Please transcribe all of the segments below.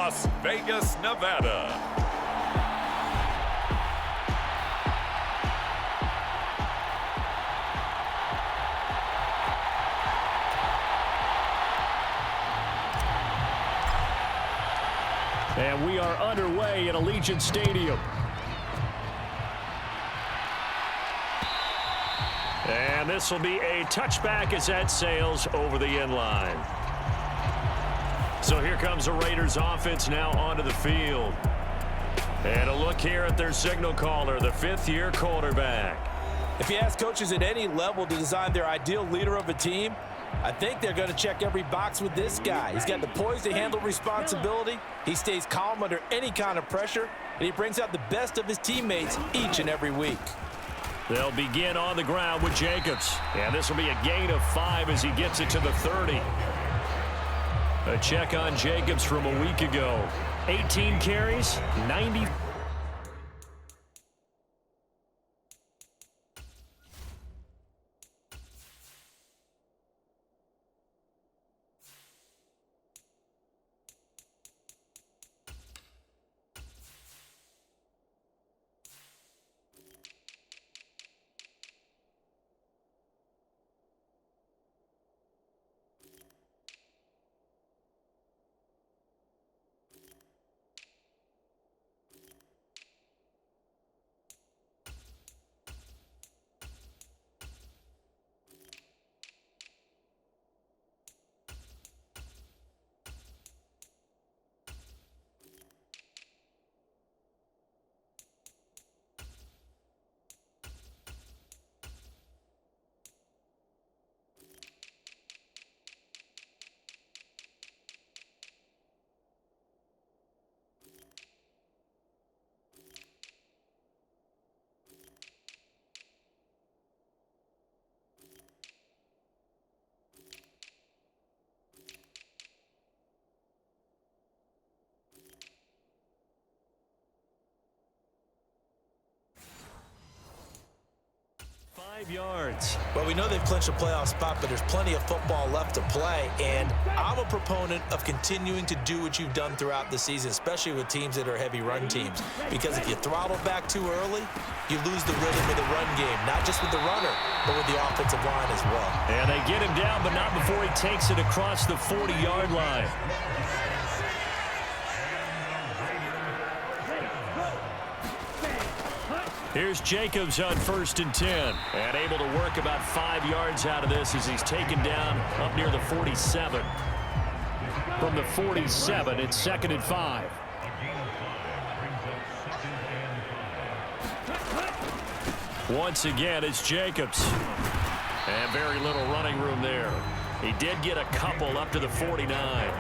Las Vegas, Nevada. And we are underway at Allegiant Stadium. And this will be a touchback as that sails over the end line. So here comes the Raiders offense now onto the field. And a look here at their signal caller, the fifth-year quarterback. If you ask coaches at any level to design their ideal leader of a team, I think they're going to check every box with this guy. He's got the poise to handle responsibility. He stays calm under any kind of pressure, and he brings out the best of his teammates each and every week. They'll begin on the ground with Jacobs. And this will be a gain of 5 as he gets it to the 30. A check on Jacobs from a week ago. 18 carries, 90. Yards. Well, we know they've clinched a playoff spot, but there's plenty of football left to play, and I'm a proponent of continuing to do what you've done throughout the season, especially with teams that are heavy run teams, because if you throttle back too early, you lose the rhythm of the run game, not just with the runner, but with the offensive line as well. And they get him down, but not before he takes it across the 40-yard line. Here's Jacobs on 1st and 10. And able to work about 5 yards out of this as he's taken down up near the 47. From the 47, it's 2nd and 5. Once again, it's Jacobs. And very little running room there. He did get a couple up to the 49.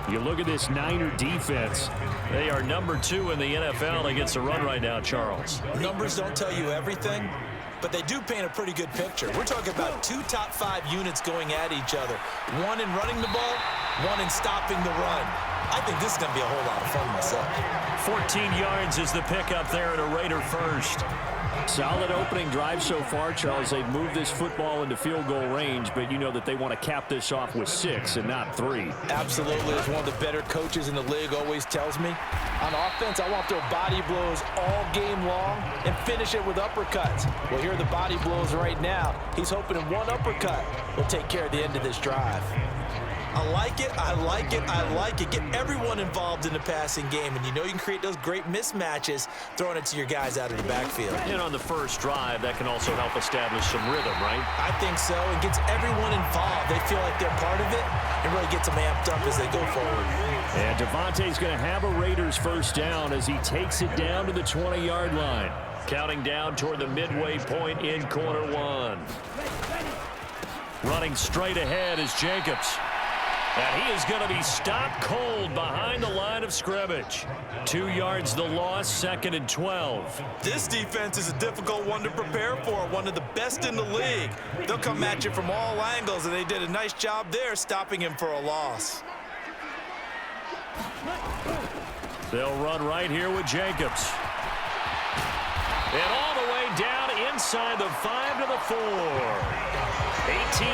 You look at this Niner defense. They are number 2 in the NFL against the run right now, Charles. Numbers don't tell you everything, but they do paint a pretty good picture. We're talking about 2 top 5 units going at each other. One in running the ball, one in stopping the run. I think this is going to be a whole lot of fun myself. 14 yards is the pickup there at a Raider first. Solid opening drive so far, Charles. They've moved this football into field goal range, but you know that they want to cap this off with 6 and not 3. Absolutely. As one of the better coaches in the league always tells me, on offense, I want their body blows all game long and finish it with uppercuts. Well, here are the body blows right now. He's hoping in one uppercut will take care of the end of this drive. I like it, I like it, I like it. Get everyone involved in the passing game, and you know you can create those great mismatches throwing it to your guys out of the backfield. And on the first drive, that can also help establish some rhythm, right? I think so. It gets everyone involved. They feel like they're part of it and really gets them amped up as they go forward. And Devontae's going to have a Raiders first down as he takes it down to the 20-yard line. Counting down toward the midway point in quarter 1. Running straight ahead is Jacobs. And he is going to be stopped cold behind the line of scrimmage. 2 yards the loss, 2nd and 12. This defense is a difficult one to prepare for, one of the best in the league. They'll come at you from all angles, and they did a nice job there stopping him for a loss. They'll run right here with Jacobs. And all the way down inside the 5 to the 4.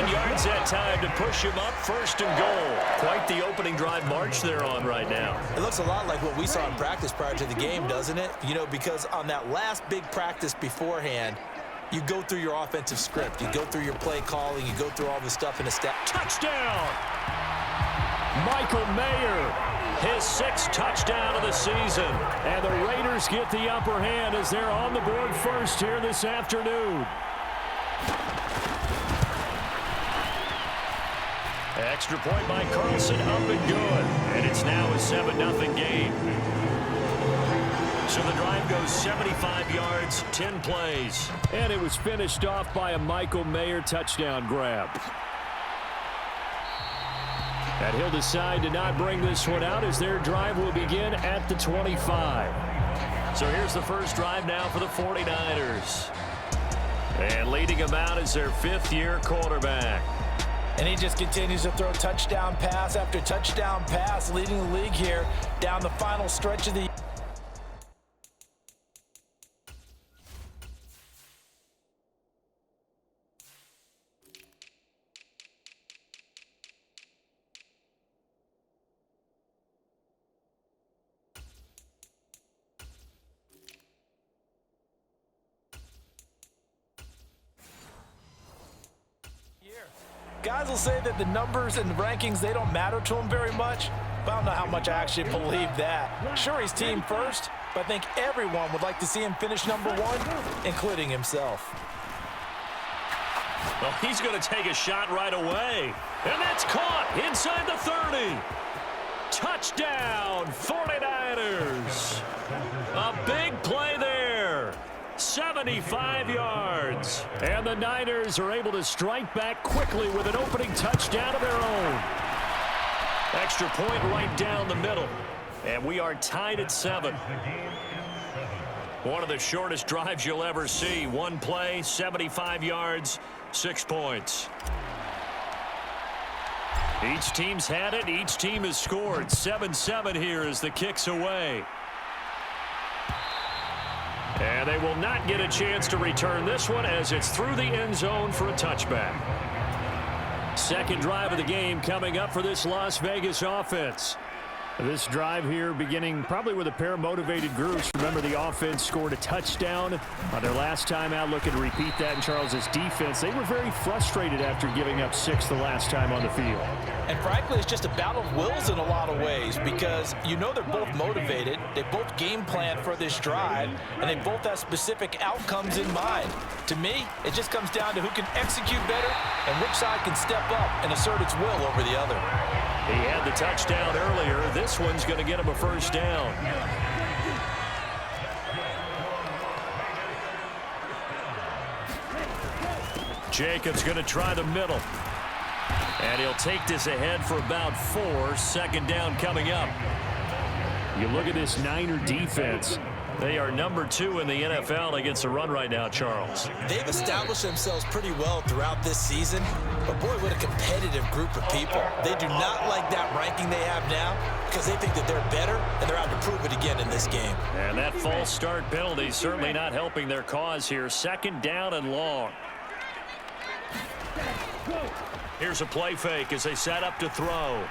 18 yards that time to push him up, 1st and goal. Quite the opening drive march they're on right now. It looks a lot like what we saw in practice prior to the game, doesn't it? You know, because on that last big practice beforehand, you go through your offensive script. You go through your play calling. You go through all the stuff in the stat. Touchdown! Michael Mayer, his 6th touchdown of the season. And the Raiders get the upper hand as they're on the board first here this afternoon. Extra point by Carlson, up and good. And it's now a 7-0 game. So the drive goes 75 yards, 10 plays. And it was finished off by a Michael Mayer touchdown grab. And he'll decide to not bring this one out as their drive will begin at the 25. So here's the first drive now for the 49ers. And leading them out is their 5th-year quarterback. And he just continues to throw touchdown pass after touchdown pass, leading the league here down the final stretch of the Guys will say that the numbers and the rankings, they don't matter to him very much, but I don't know how much I actually believe that. Sure, he's team first, but I think everyone would like to see him finish number 1, including himself. Well, he's going to take a shot right away. And that's caught inside the 30. Touchdown, 49ers. A big play there. 75 yards. And the Niners are able to strike back quickly with an opening touchdown of their own. Extra point right down the middle. And we are tied at 7. One of the shortest drives you'll ever see. One play, 75 yards, 6 points. Each team's had it. Each team has scored. 7-7 here as the kick's away. And they will not get a chance to return this one as it's through the end zone for a touchback. Second drive of the game coming up for this Las Vegas offense. This drive here beginning probably with a pair of motivated groups. Remember, the offense scored a touchdown on their last time out, looking to repeat that in Charles's defense. They were very frustrated after giving up 6 the last time on the field. And frankly, it's just a battle of wills in a lot of ways because you know they're both motivated. They both game plan for this drive, and they both have specific outcomes in mind. To me, it just comes down to who can execute better and which side can step up and assert its will over the other. He had the touchdown earlier. This one's going to get him a first down. Jacobs going to try the middle. And he'll take this ahead for about 4. 2nd down coming up. You look at this Niner defense. They are number 2 in the NFL against the run right now, Charles. They've established themselves pretty well throughout this season, but boy, what a competitive group of people. They do not like that ranking they have now because they think that they're better, and they're out to prove it again in this game. And that false start penalty certainly not helping their cause here. 2nd down and long. Here's a play fake as they set up to throw.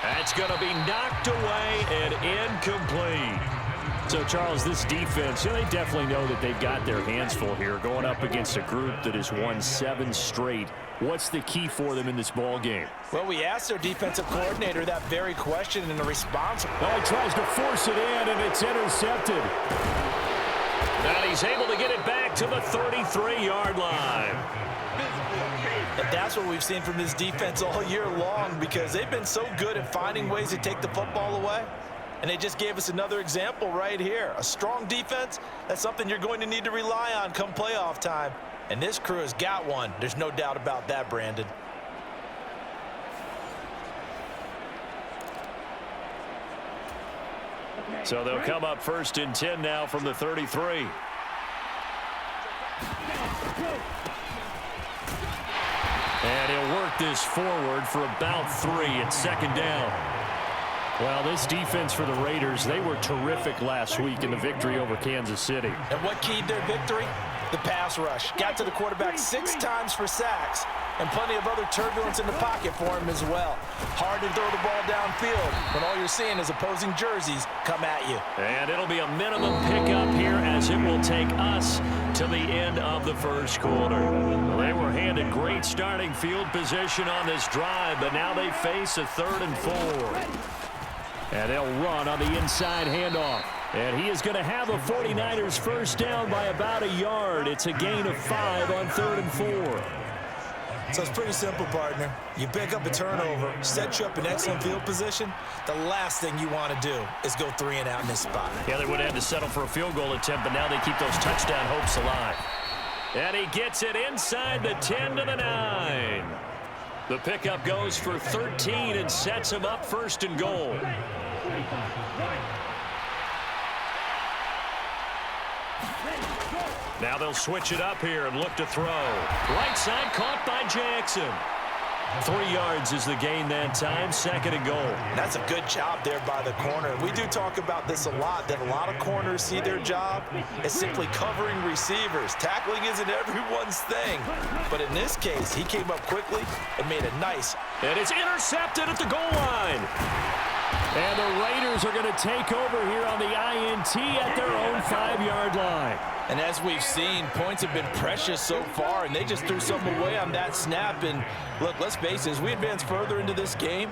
That's going to be knocked away and incomplete. So, Charles, this defense, they definitely know that they've got their hands full here going up against a group that has won 7 straight. What's the key for them in this ball game? Well, we asked their defensive coordinator that very question, and the response... Oh, he tries to force it in, and it's intercepted. And he's able to get it back to the 33-yard line. And that's what we've seen from this defense all year long because they've been so good at finding ways to take the football away. And they just gave us another example right here. A strong defense, that's something you're going to need to rely on come playoff time. And this crew has got one. There's no doubt about that, Brandon. So they'll come up 1st and 10 now from the 33. And he'll work this forward for about 3 at 2nd down. Well, this defense for the Raiders, they were terrific last week in the victory over Kansas City. And what keyed their victory? The pass rush. Got to the quarterback 6 times for sacks, and plenty of other turbulence in the pocket for him as well. Hard to throw the ball downfield when all you're seeing is opposing jerseys come at you. And it'll be a minimum pickup here as it will take us to the end of the first quarter. Well, they were handed great starting field position on this drive, but now they face a 3rd and 4. And they'll run on the inside handoff. And he is going to have a 49ers first down by about a yard. It's a gain of 5 on 3rd and 4. So it's pretty simple, partner. You pick up a turnover, set you up in excellent field position. The last thing you want to do is go 3 and out in this spot. Yeah, they would have had to settle for a field goal attempt, but now they keep those touchdown hopes alive. And he gets it inside the 10 to the 9. The pickup goes for 13 and sets him up 1st and goal. Now they'll switch it up here and look to throw. Right side caught by Jackson. 3 yards is the gain that time, 2nd and goal. That's a good job there by the corner. We do talk about this a lot, that a lot of corners see their job as simply covering receivers. Tackling isn't everyone's thing. But in this case, he came up quickly and made a nice. And it's intercepted at the goal line. And the Raiders are going to take over here on the INT at their own 5-yard line. And as we've seen, points have been precious so far, and they just threw something away on that snap. And look, let's face it, as we advance further into this game,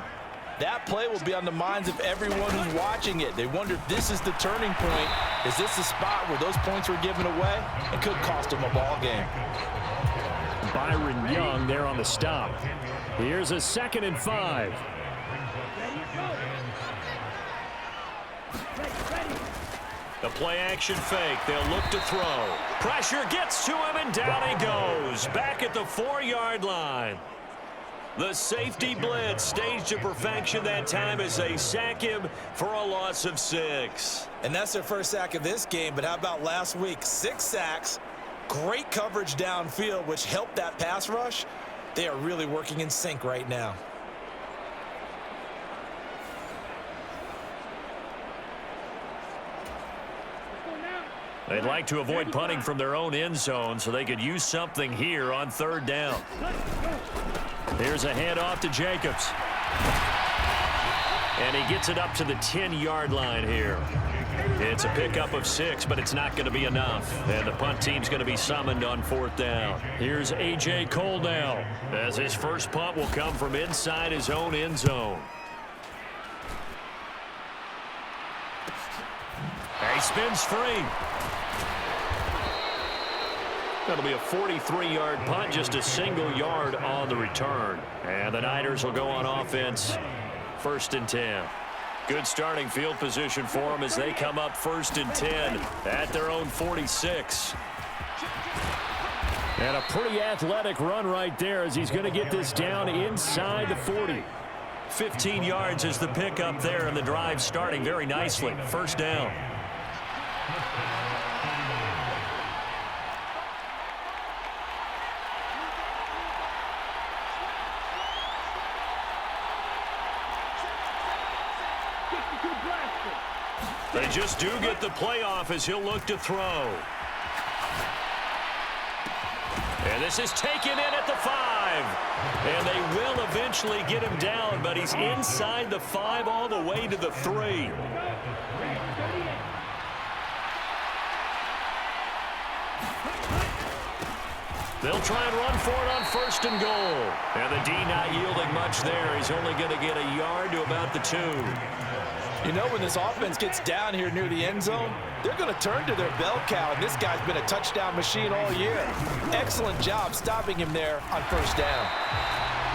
that play will be on the minds of everyone who's watching it. They wonder if this is the turning point. Is this the spot where those points were given away? It could cost them a ball game. Byron Young there on the stop. Here's a 2nd and 5. The play-action fake. They'll look to throw. Pressure gets to him, and down he goes. Back at the 4-yard line. The safety blitz staged to perfection that time as they sack him for a loss of 6. And that's their first sack of this game, but how about last week? 6 sacks, great coverage downfield, which helped that pass rush. They are really working in sync right now. They'd like to avoid punting from their own end zone so they could use something here on 3rd down. Here's a handoff to Jacobs. And he gets it up to the 10-yard line here. It's a pickup of 6, but it's not going to be enough. And the punt team's going to be summoned on 4th down. Here's A.J. Cole now, as his first punt will come from inside his own end zone. He spins free. That'll be a 43-yard punt, just a single yard on the return. And the Niners will go on offense, 1st and 10. Good starting field position for them as they come up 1st and 10 at their own 46. And a pretty athletic run right there as he's going to get this down inside the 40. 15 yards is the pickup there, and the drive starting very nicely. 1st down. They just do get the playoff as he'll look to throw. And this is taken in at the 5. And they will eventually get him down, but he's inside the 5 all the way to the 3. They'll try and run for it on 1st and goal. And the D not yielding much there. He's only going to get a yard to about the 2. You know, when this offense gets down here near the end zone, they're going to turn to their bell cow, and this guy's been a touchdown machine all year. Excellent job stopping him there on 1st down.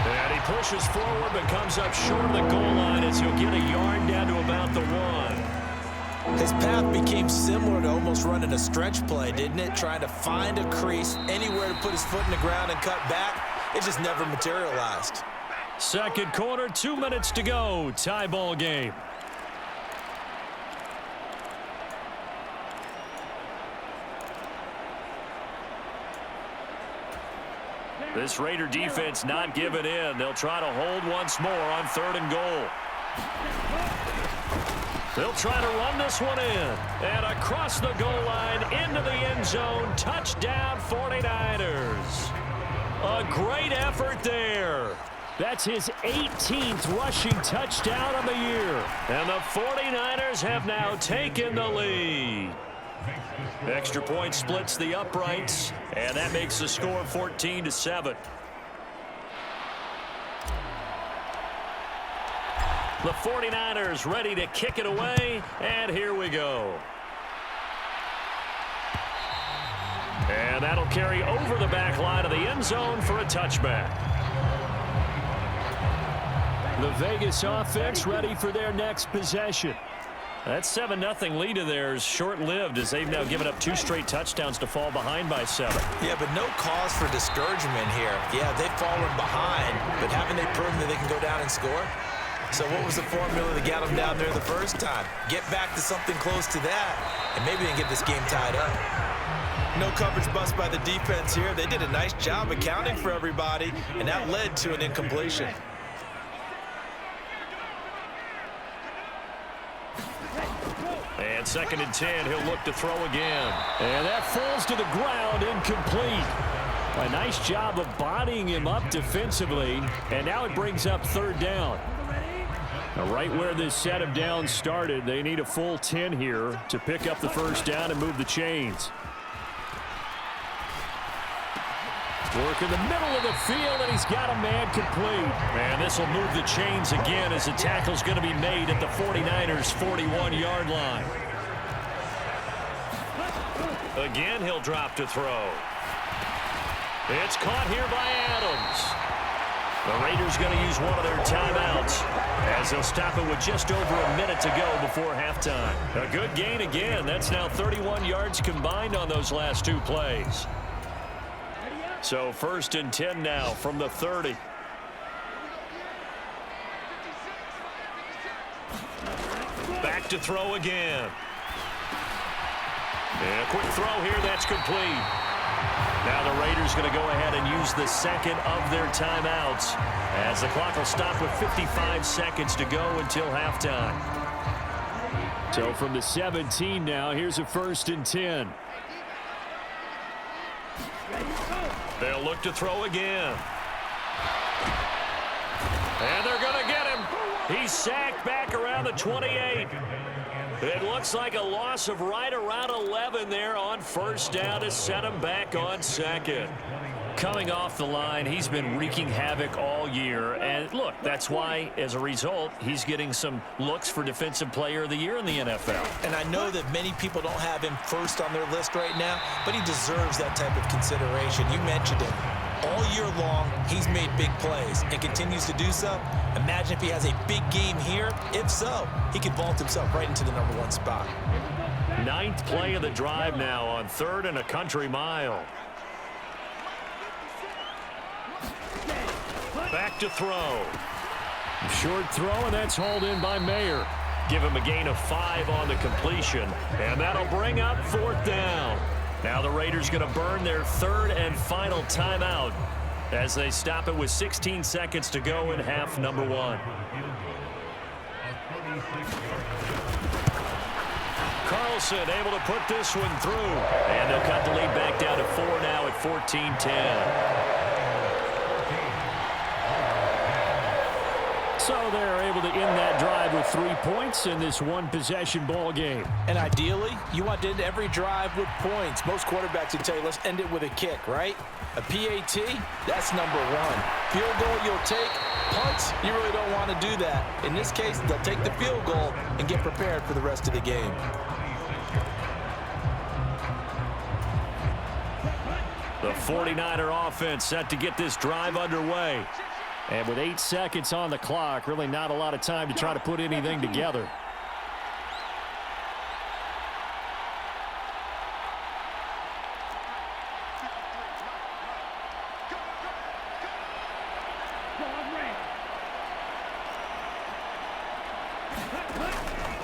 And he pushes forward but comes up short of the goal line as he'll get a yard down to about the 1. His path became similar to almost running a stretch play, didn't it? Trying to find a crease, anywhere to put his foot in the ground and cut back. It just never materialized. 2nd quarter, 2 minutes to go. Tie ball game. This Raider defense not giving in. They'll try to hold once more on 3rd and goal. They'll try to run this one in. And across the goal line into the end zone. Touchdown 49ers. A great effort there. That's his 18th rushing touchdown of the year. And the 49ers have now taken the lead. Extra point splits the uprights, and that makes the score 14-7. The 49ers ready to kick it away, and here we go. And that'll carry over the back line of the end zone for a touchback. The Vegas offense ready for their next possession. That 7-0 lead of theirs short-lived as they've now given up 2 straight touchdowns to fall behind by 7. Yeah, but no cause for discouragement here. Yeah, they've fallen behind, but haven't they proven that they can go down and score? So what was the formula that got them down there the first time? Get back to something close to that, and maybe they can get this game tied up. No coverage bust by the defense here. They did a nice job accounting for everybody, and that led to an incompletion. And 2nd and 10, he'll look to throw again. And that falls to the ground, incomplete. A nice job of bodying him up defensively, and now it brings up 3rd down. Now, right where this set of downs started, they need a full 10 here to pick up the 1st down and move the chains. Work in the middle of the field, and he's got a man complete. And this will move the chains again as the tackle's going to be made at the 49ers' 41-yard line. Again, he'll drop to throw. It's caught here by Adams. The Raiders going to use one of their timeouts as they'll stop it with just over a minute to go before halftime. A good gain again. That's now 31 yards combined on those last 2 plays. So 1st and 10 now from the 30. Back to throw again. And a quick throw here, that's complete. Now the Raiders going to go ahead and use the 2nd of their timeouts as the clock will stop with 55 seconds to go until halftime. So from the 17 now, here's a 1st and 10. They'll look to throw again. And they're going to get him. He's sacked back around the 28. It looks like a loss of right around 11 there on 1st down to set him back on 2nd. Coming off the line, he's been wreaking havoc all year. And look, that's why, as a result, he's getting some looks for Defensive Player of the Year in the NFL. And I know that many people don't have him first on their list right now, but he deserves that type of consideration. You mentioned it. All year long, he's made big plays and continues to do so. Imagine if he has a big game here. If so, he could vault himself right into the #1 spot. 9th play of the drive now on 3rd and a country mile. Back to throw. Short throw, and that's hauled in by Mayer. Give him a gain of 5 on the completion, and that'll bring up 4th down. Now the Raiders going to burn their 3rd and final timeout as they stop it with 16 seconds to go in half number 1. Carlson able to put this one through, and they'll cut the lead back down to 4 now at 14-10. So they're able to end that drive with 3 points in this 1-possession ball game. And ideally, you want to end every drive with points. Most quarterbacks would tell you, let's end it with a kick, right? A PAT, that's #1. Field goal you'll take. Punts, you really don't want to do that. In this case, they'll take the field goal and get prepared for the rest of the game. The 49er offense set to get this drive underway. And with 8 seconds on the clock, really not a lot of time to try to put anything together.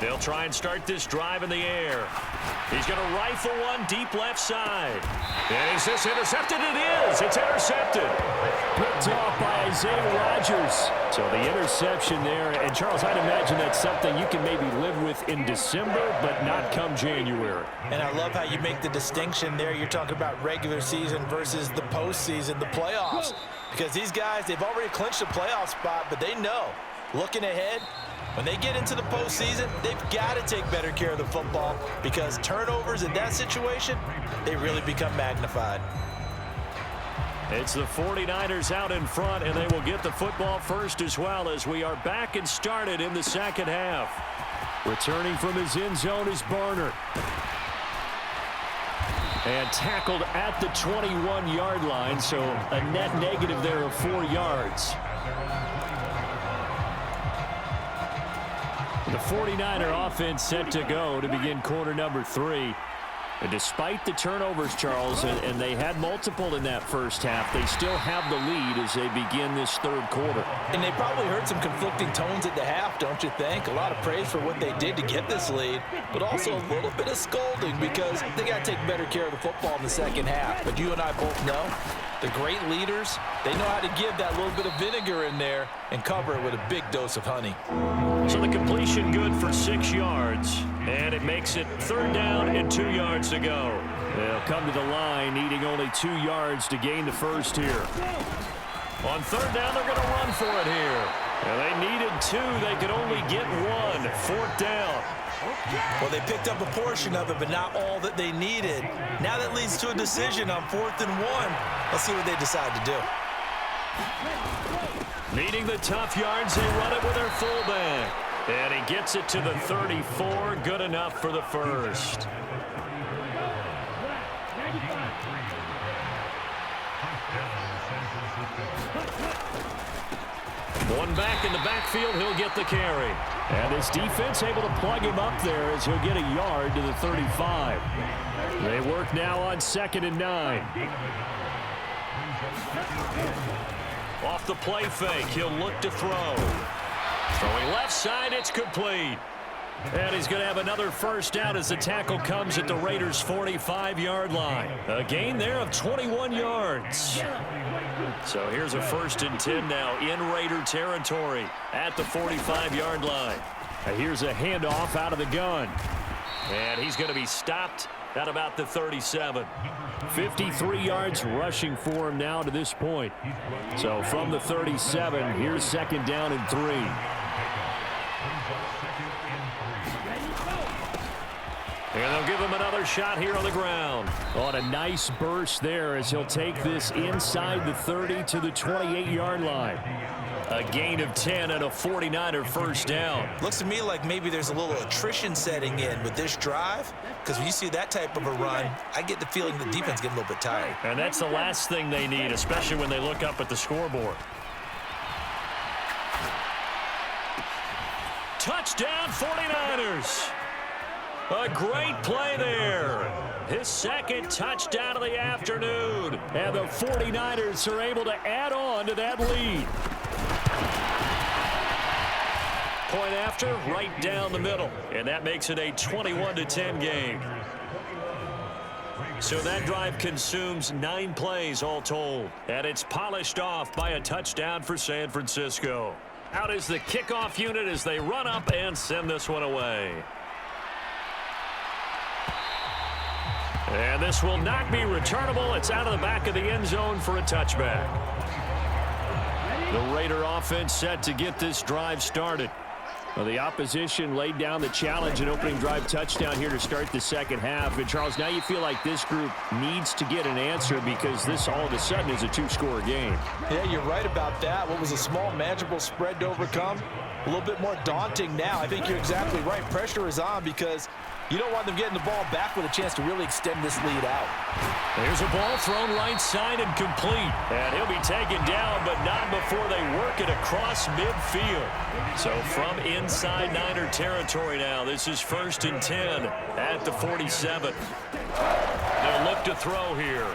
They'll try and start this drive in the air. He's going to rifle one deep left side. And is this intercepted? It is. It's intercepted. Picked off by Isaiah Rodgers. So the interception there. And, Charles, I'd imagine that's something you can maybe live with in December, but not come January. And I love how you make the distinction there. You're talking about regular season versus the postseason, the playoffs. Because these guys, they've already clinched a playoff spot, but they know, looking ahead, when they get into the postseason, they've got to take better care of the football because turnovers in that situation, they really become magnified. It's the 49ers out in front, and they will get the football first as well as we are back and started in the second half. Returning from his end zone is Barner. And tackled at the 21-yard line, so a net negative there of 4 yards. The 49er offense set to go to begin quarter number 3. And despite the turnovers, Charles, and they had multiple in that first half, they still have the lead as they begin this third quarter. And they probably heard some conflicting tones at the half, don't you think? A lot of praise for what they did to get this lead, but also a little bit of scolding because they got to take better care of the football in the second half. But you and I both know the great leaders, they know how to give that little bit of vinegar in there and cover it with a big dose of honey. So the completion good for 6 yards, and it makes it third down and 2 yards to go. They'll come to the line needing only 2 yards to gain the first here. On third down, they're going to run for it here. And they needed 2. They could only get 1. Fourth down. Well, they picked up a portion of it, but not all that they needed. Now that leads to a decision on 4th and 1. Let's see what they decide to do. Needing the tough yards, they run it with their fullback. And he gets it to the 34. Good enough for the first. One back in the backfield, he'll get the carry. And his defense able to plug him up there as he'll get a yard to the 35. They work now on 2nd and 9. Off the play fake, he'll look to throw. Throwing left side, it's complete. And he's going to have another first down as the tackle comes at the Raiders' 45-yard line. A gain there of 21 yards. So here's a 1st and 10 now in Raider territory at the 45-yard line. And here's a handoff out of the gun. And he's going to be stopped at about the 37. 53 yards rushing for him now to this point. So from the 37, here's 2nd down and 3. And they'll give him another shot here on the ground. On a nice burst there as he'll take this inside the 30 to the 28-yard line. A gain of 10 and a 49er first down. Looks to me like maybe there's a little attrition setting in with this drive, because when you see that type of a run, I get the feeling the defense getting a little bit tired. And that's the last thing they need, especially when they look up at the scoreboard. Touchdown 49ers. A great play there. His 2nd touchdown of the afternoon. And the 49ers are able to add on to that lead. Point after, right down the middle. And that makes it a 21-10 game. So that drive consumes 9 plays all told. And it's polished off by a touchdown for San Francisco. Out is the kickoff unit as they run up and send this one away. And this will not be returnable. It's out of the back of the end zone for a touchback. The Raider offense set to get this drive started. Well, the opposition laid down the challenge and opening drive touchdown here to start the second half. And, Charles, now you feel like this group needs to get an answer because this all of a sudden is a 2-score game. Yeah, you're right about that. What was a small, manageable spread to overcome, a little bit more daunting now. I think you're exactly right. Pressure is on because you don't want them getting the ball back with a chance to really extend this lead out. There's a ball thrown right side and complete. And he'll be taken down, but not before they work it across midfield. So from inside Niner territory now, this is 1st and 10 at the 47. They'll look to throw here.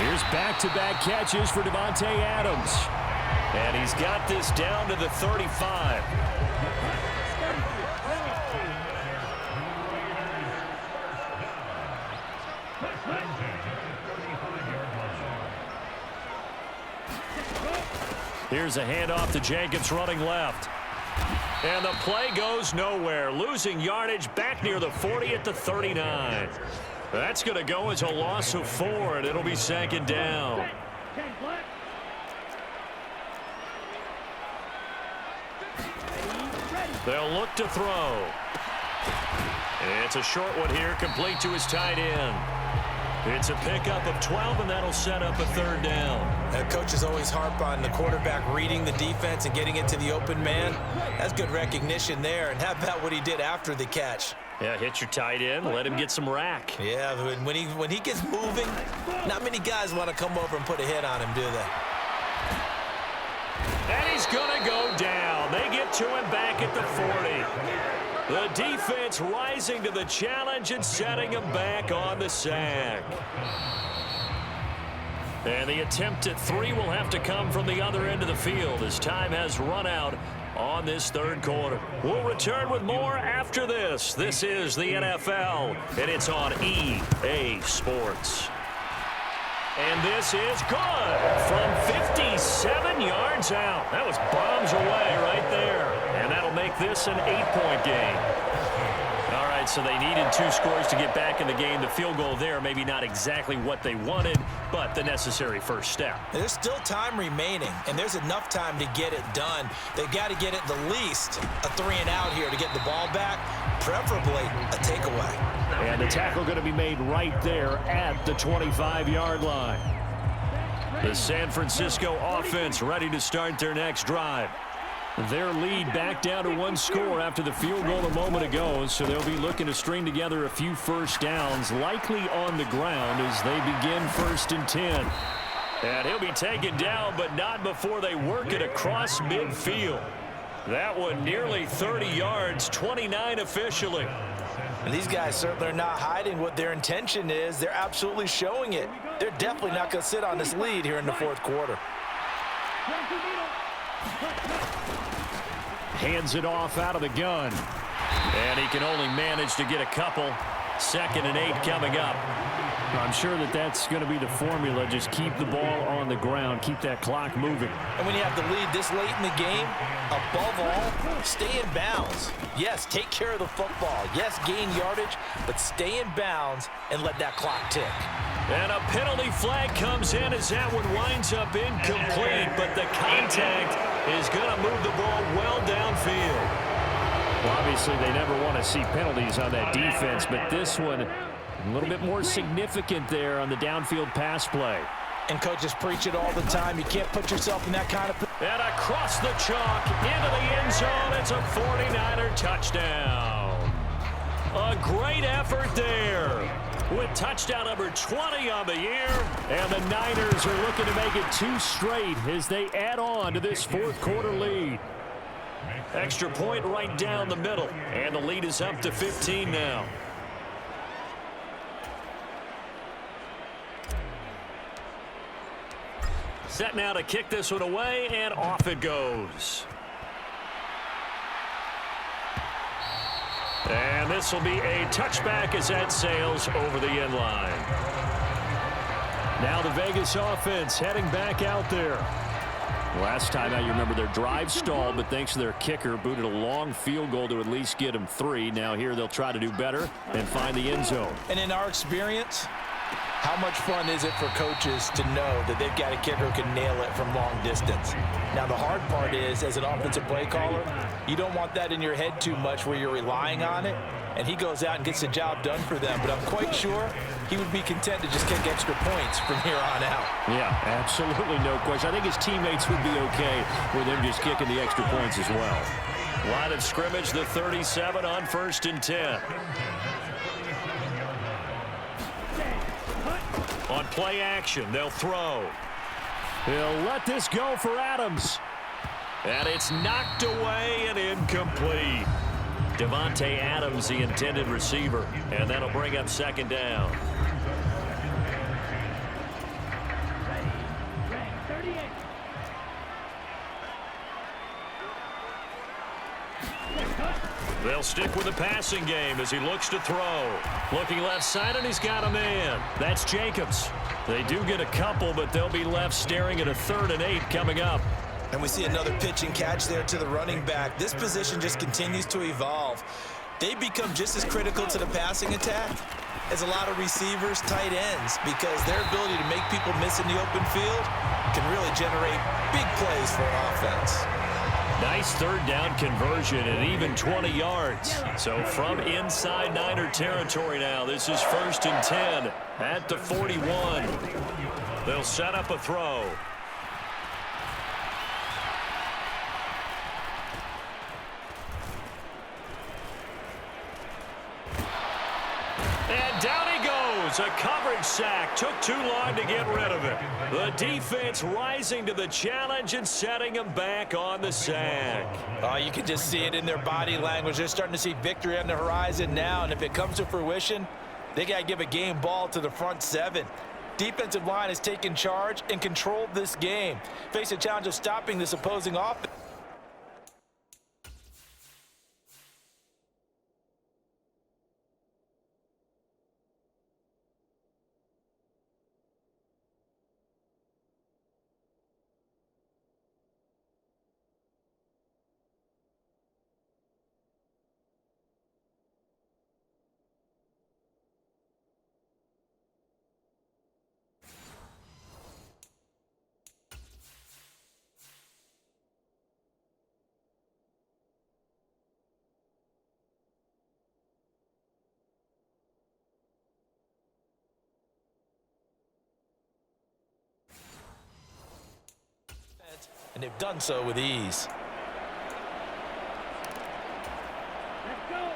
Here's back-to-back catches for Davante Adams. And he's got this down to the 35. Here's a handoff to Jacobs running left. And the play goes nowhere. Losing yardage back near the 40 at the 39. That's going to go as a loss of 4, and it'll be second down. They'll look to throw. It's a short one here, complete to his tight end. It's a pickup of 12, and that'll set up a third down. Coaches always harp on the quarterback reading the defense and getting it to the open man. That's good recognition there. And how about what he did after the catch? Yeah, hit your tight end, let him get some rack. Yeah, when he gets moving, not many guys want to come over and put a hit on him, do they? And he's going to go down. They get to him back at the 40. The defense rising to the challenge and setting him back on the sack. And the attempt at 3 will have to come from the other end of the field as time has run out on this third quarter. We'll return with more after this. This is the NFL, and it's on EA Sports. And this is good from 57 yards out. That was bombs away right there. And that'll make this an 8-point game. All right, so they needed 2 scores to get back in the game. The field goal there, maybe not exactly what they wanted, but the necessary first step. There's still time remaining, and there's enough time to get it done. They've got to get it the least a 3-and-out here to get the ball back, preferably a takeaway. And the tackle going to be made right there at the 25-yard line. The San Francisco offense ready to start their next drive. Their lead back down to 1 score after the field goal a moment ago, so they'll be looking to string together a few first downs, likely on the ground as they begin 1st and 10. And he'll be taken down, but not before they work it across midfield. That one nearly 30 yards, 29 officially. And these guys certainly are not hiding what their intention is. They're absolutely showing it. They're definitely not going to sit on this lead here in the 4th quarter. Hands it off out of the gun. And he can only manage to get a couple. 2nd and 8 coming up. I'm sure that's going to be the formula. Just keep the ball on the ground. Keep that clock moving. And when you have the lead this late in the game, above all, stay in bounds. Yes, take care of the football. Yes, gain yardage, but stay in bounds and let that clock tick. And a penalty flag comes in as that one winds up incomplete, but the contact is going to move the ball well downfield. Well, obviously, they never want to see penalties on that defense, but this one a little bit more significant there on the downfield pass play. And coaches preach it all the time. You can't put yourself in that kind of... And across the chalk, into the end zone, it's a 49er touchdown. A great effort there with touchdown number 20 on the year. And the Niners are looking to make it 2 straight as they add on to this 4th quarter lead. Extra point right down the middle. And the lead is up to 15 now. Set now to kick this one away, and off it goes. And this will be a touchback as that sails over the end line. Now the Vegas offense heading back out there. Last time out, you remember their drive stalled, but thanks to their kicker, booted a long field goal to at least get them 3. Now here they'll try to do better and find the end zone. And in our experience, how much fun is it for coaches to know that they've got a kicker who can nail it from long distance? Now, the hard part is, as an offensive play caller, you don't want that in your head too much where you're relying on it, and he goes out and gets the job done for them. But I'm quite sure he would be content to just kick extra points from here on out. Yeah, absolutely no question. I think his teammates would be okay with him just kicking the extra points as well. Line of scrimmage, the 37 on 1st and 10. On play action, they'll throw. He'll let this go for Adams. And it's knocked away and incomplete. Devontae Adams, the intended receiver. And that'll bring up 2nd down. They'll stick with the passing game as he looks to throw. Looking left side, and he's got a man. That's Jacobs. They do get a couple, but they'll be left staring at a 3rd and 8 coming up. And we see another pitch and catch there to the running back. This position just continues to evolve. They become just as critical to the passing attack as a lot of receivers, tight ends, because their ability to make people miss in the open field can really generate big plays for an offense. Nice third down conversion and even 20 yards. So from inside Niner territory now, this is 1st and 10 at the 41. They'll set up a throw. And down he goes. A coverage sack. Took too long to get rid of it. The defense rising to the challenge and setting him back on the sack. Oh, you can just see it in their body language. They're starting to see victory on the horizon now, and if it comes to fruition, they got to give a game ball to the front seven. Defensive line has taken charge and controlled this game. Face a challenge of stopping this opposing offense. And they've done so with ease.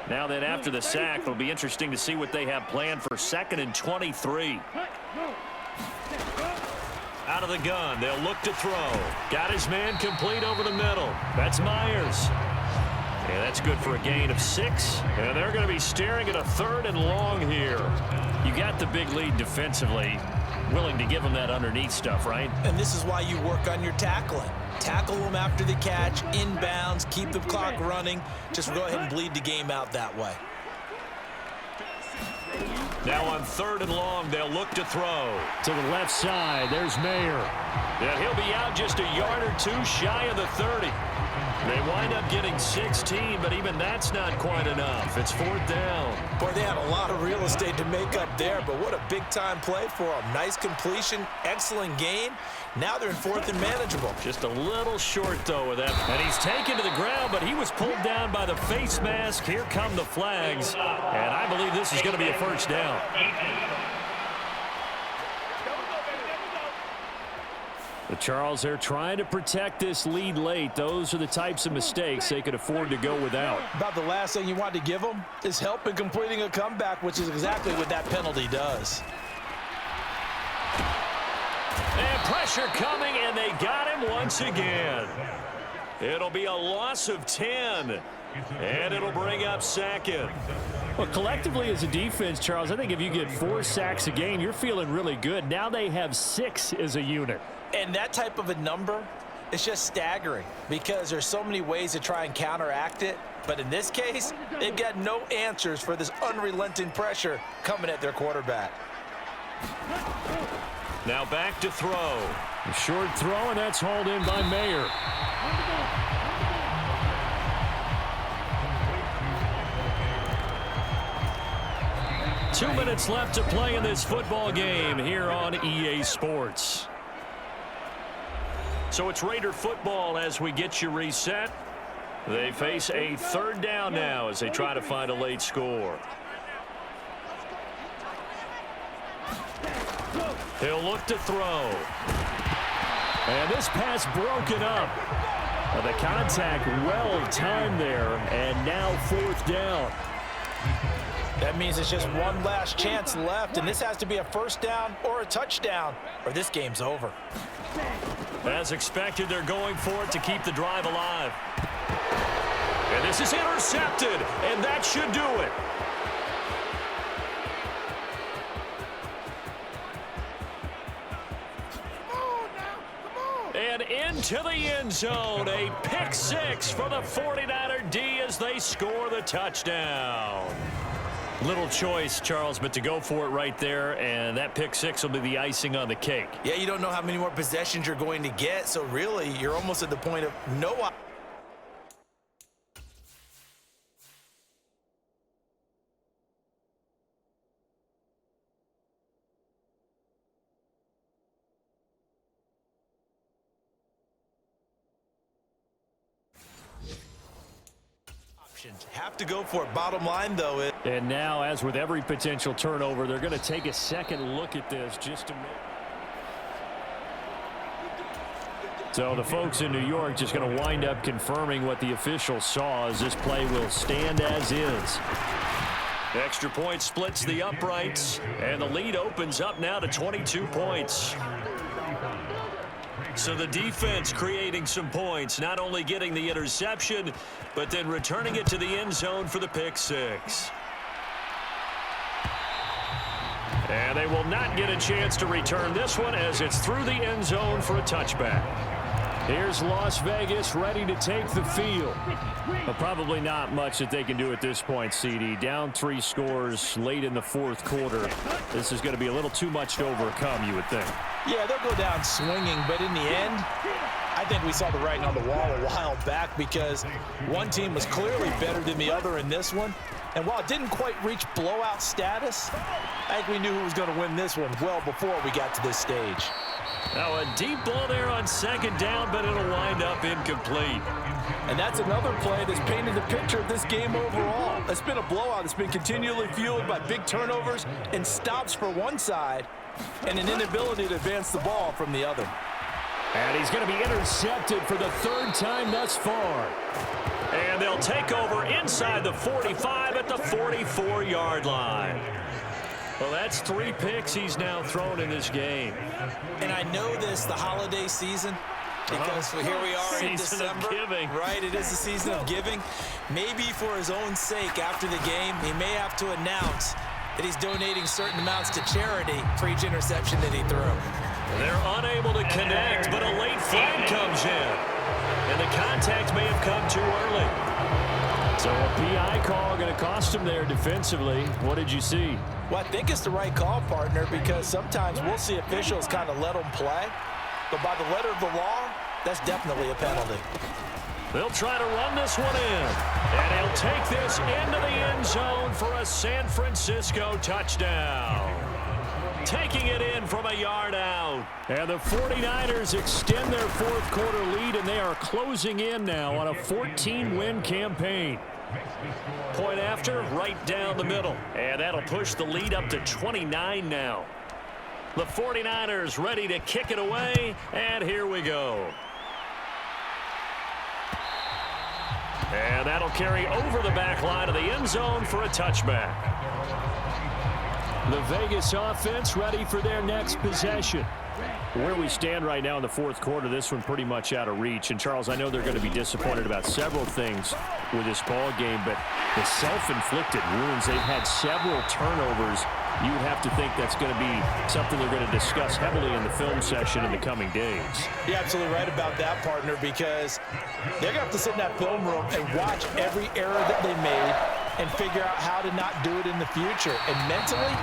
Now then, after the sack, it'll be interesting to see what they have planned for 2nd and 23. Out of the gun, they'll look to throw. Got his man complete over the middle. That's Myers. Yeah, that's good for a gain of 6. And they're going to be staring at a 3rd and long here. You got the big lead defensively. Willing to give them that underneath stuff, right? And this is why you work on your tackling. Tackle them after the catch, inbounds, keep the clock running. Just go ahead and bleed the game out that way. Now on 3rd and long, they'll look to throw. To the left side, there's Mayer. And he'll be out just a yard or 2 shy of the 30. They wind up getting 16, but even that's not quite enough. It's 4th down. Boy, they had a lot of real estate to make up there, but what a big-time play for them. Nice completion, excellent gain. Now they're in 4th and manageable. Just a little short, though, with that. And he's taken to the ground, but he was pulled down by the face mask. Here come the flags. And I believe this is going to be a 1st down. But Charles, they're trying to protect this lead late. Those are the types of mistakes they could afford to go without. About the last thing you want to give them is help in completing a comeback, which is exactly what that penalty does. And pressure coming, and they got him once again. It'll be a loss of 10, and it'll bring up 2nd. Well, collectively as a defense, Charles, I think if you get 4 sacks a game, you're feeling really good. Now they have 6 as a unit. And that type of a number is just staggering because there's so many ways to try and counteract it. But in this case, they've got no answers for this unrelenting pressure coming at their quarterback. Now back to throw. A short throw, and that's hauled in by Mayer. Two minutes left to play in this football game here on EA Sports. So it's Raider football as we get you reset. They face a 3rd down now as they try to find a late score. He'll look to throw. And this pass broken up. The contact well timed there, and now 4th down. That means it's just one last chance left, and this has to be a 1st down or a touchdown, or this game's over. As expected, they're going for it to keep the drive alive. And this is intercepted, and that should do it. And into the end zone, a pick 6 for the 49er D as they score the touchdown. Little choice, Charles, but to go for it right there, and that pick six will be the icing on the cake. Yeah, you don't know how many more possessions you're going to get, so really, you're almost at the point of no options. Have to go for it. Bottom line, though, is And now, as with every potential turnover, they're going to take a second look at this just to make. So the folks in New York just going to wind up confirming what the officials saw, as this play will stand as is. Extra point splits the uprights, and the lead opens up now to 22 points. So the defense creating some points, not only getting the interception, but then returning it to the end zone for the pick six. And they will not get a chance to return this one, as it's through the end zone for a touchback. Here's Las Vegas ready to take the field. But probably not much that they can do at this point, CD. Down 3 scores late in the fourth quarter. This is going to be a little too much to overcome, you would think. yeah, they'll go down swinging, but in the end, I think we saw the writing on the wall a while back, because one team was clearly better than the other in this one. And while it didn't quite reach blowout status, I think we knew who was going to win this one well before we got to this stage. Now a deep ball there on second down, but it'll wind up incomplete. And that's another play that's painted the picture of this game overall. It's been a blowout. It's been continually fueled by big turnovers and stops for one side and an inability to advance the ball from the other. And he's going to be intercepted for the third time thus far. And they'll take over inside the 45 at the 44-yard line. Well, that's 3 picks he's now thrown in this game. And I know this, the holiday season, because here we are in December. Season of giving. Right, it is the season of giving. Maybe for his own sake after the game, he may have to announce that he's donating certain amounts to charity for each interception that he threw. They're unable to connect, but a late flag comes in. And the contact may have come too early. So a PI call going to cost him there defensively. What did you see? Well, I think it's the right call, partner, because sometimes we'll see officials kind of let them play. But by the letter of the law, that's definitely a penalty. They'll try to run this one in. And he'll take this into the end zone for a San Francisco touchdown. Taking it in from a yard out. And the 49ers extend their fourth quarter lead, and they are closing in now on a 14-win campaign. Point after, right down the middle. And that'll push the lead up to 29 now. The 49ers ready to kick it away, and here we go. And that'll carry over the back line of the end zone for a touchback. The Vegas offense ready for their next possession. Where we stand right now in the fourth quarter, this one pretty much out of reach. And, Charles, I know they're going to be disappointed about several things with this ball game, but the self-inflicted wounds, they've had several turnovers. You would have to think that's going to be something they're going to discuss heavily in the film session in the coming days. You're absolutely right about that, partner, because they're going to have to sit in that film room and watch every error that they made and figure out how to not do it in the future. And mentally,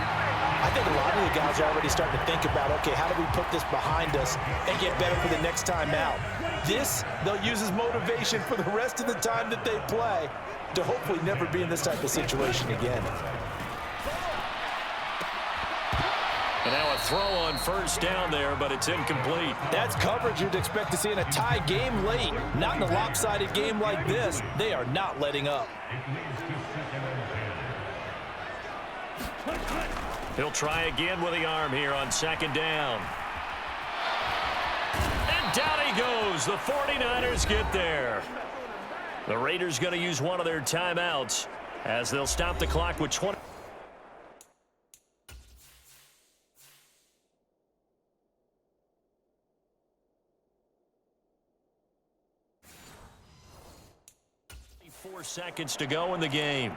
I think a lot of the guys are already starting to think about, okay, how do we put this behind us and get better for the next time out? This, they'll use as motivation for the rest of the time that they play to hopefully never be in this type of situation again. And now a throw on first down there, but it's incomplete. That's coverage you'd expect to see in a tie game late. Not in a lopsided game like this. They are not letting up. He'll try again with the arm here on second down. And down he goes. The 49ers get there. The Raiders going to use one of their timeouts as they'll stop the clock with 20. Seconds to go in the game.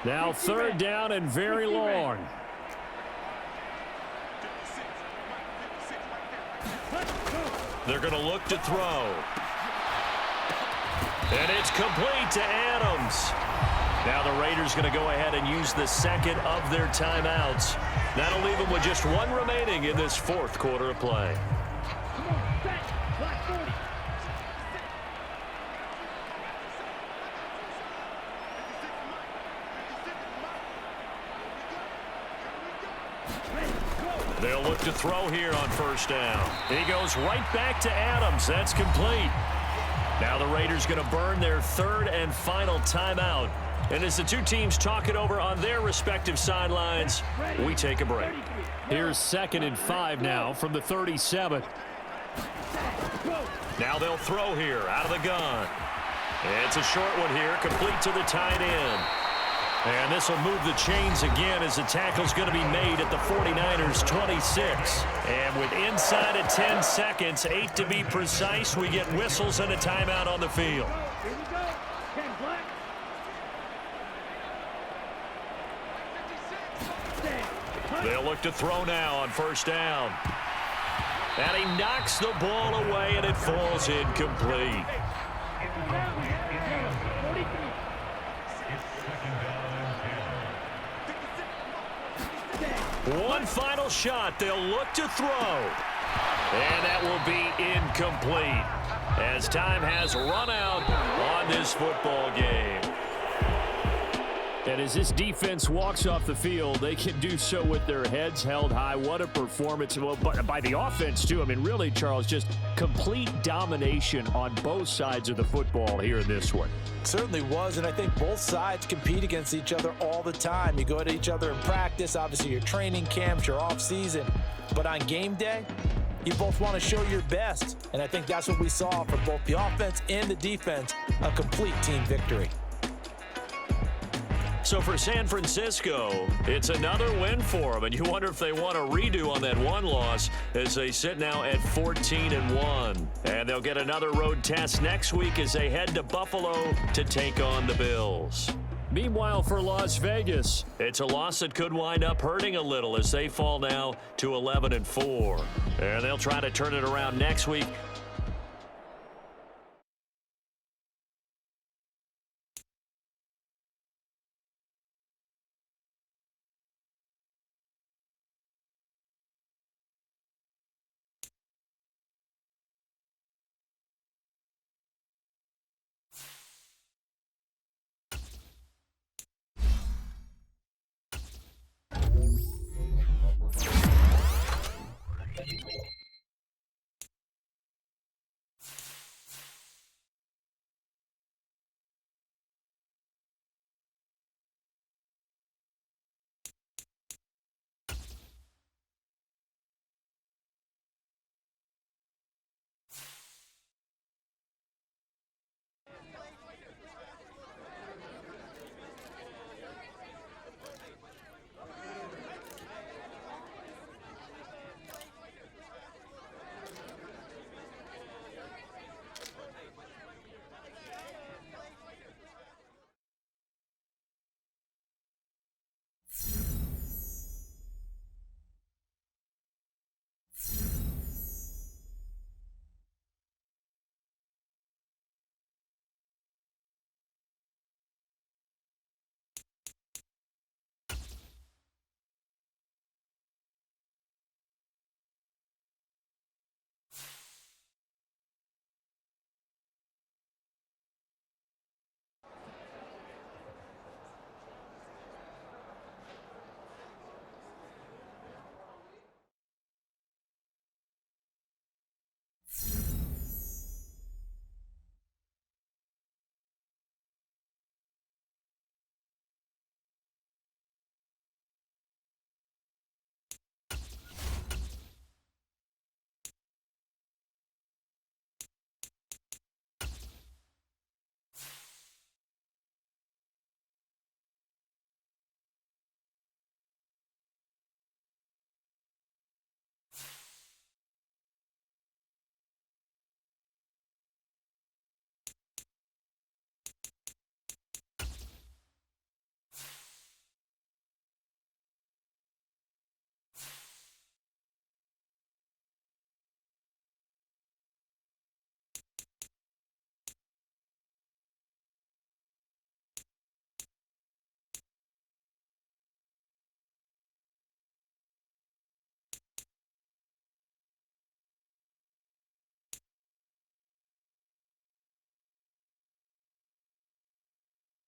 Now third down and very long. They're going to look to throw. And it's complete to Adams. Now the Raiders going to go ahead and use the second of their timeouts. That'll leave them with just one remaining in this fourth quarter of play. They'll look to throw here on first down. He goes right back to Adams. That's complete. Now the Raiders going to burn their third and final timeout. And as the two teams talk it over on their respective sidelines, we take a break. Here's 2nd and 5 now from the 37. Now they'll throw here out of the gun. It's a short one here, complete to the tight end. And this will move the chains again as the tackle's going to be made at the 49ers 26. And with inside of 10 seconds, 8 to be precise, we get whistles and a timeout on the field. They'll look to throw now on first down. And he knocks the ball away, and it falls incomplete. One final shot. They'll look to throw. And that will be incomplete as time has run out on this football game. And as this defense walks off the field, they can do so with their heads held high. What a performance. Well, by the offense, too. I mean, really, Charles, just complete domination on both sides of the football here in this one. Certainly was, and I think both sides compete against each other all the time. You go to each other in practice, obviously your training camps, your off-season. But on game day, you both want to show your best. And I think that's what we saw for both the offense and the defense, a complete team victory. So for San Francisco, it's another win for them, and you wonder if they want a redo on that one loss as they sit now at 14-1. And they'll get another road test next week as they head to Buffalo to take on the Bills. Meanwhile, for Las Vegas, it's a loss that could wind up hurting a little as they fall now to 11-4. And they'll try to turn it around next week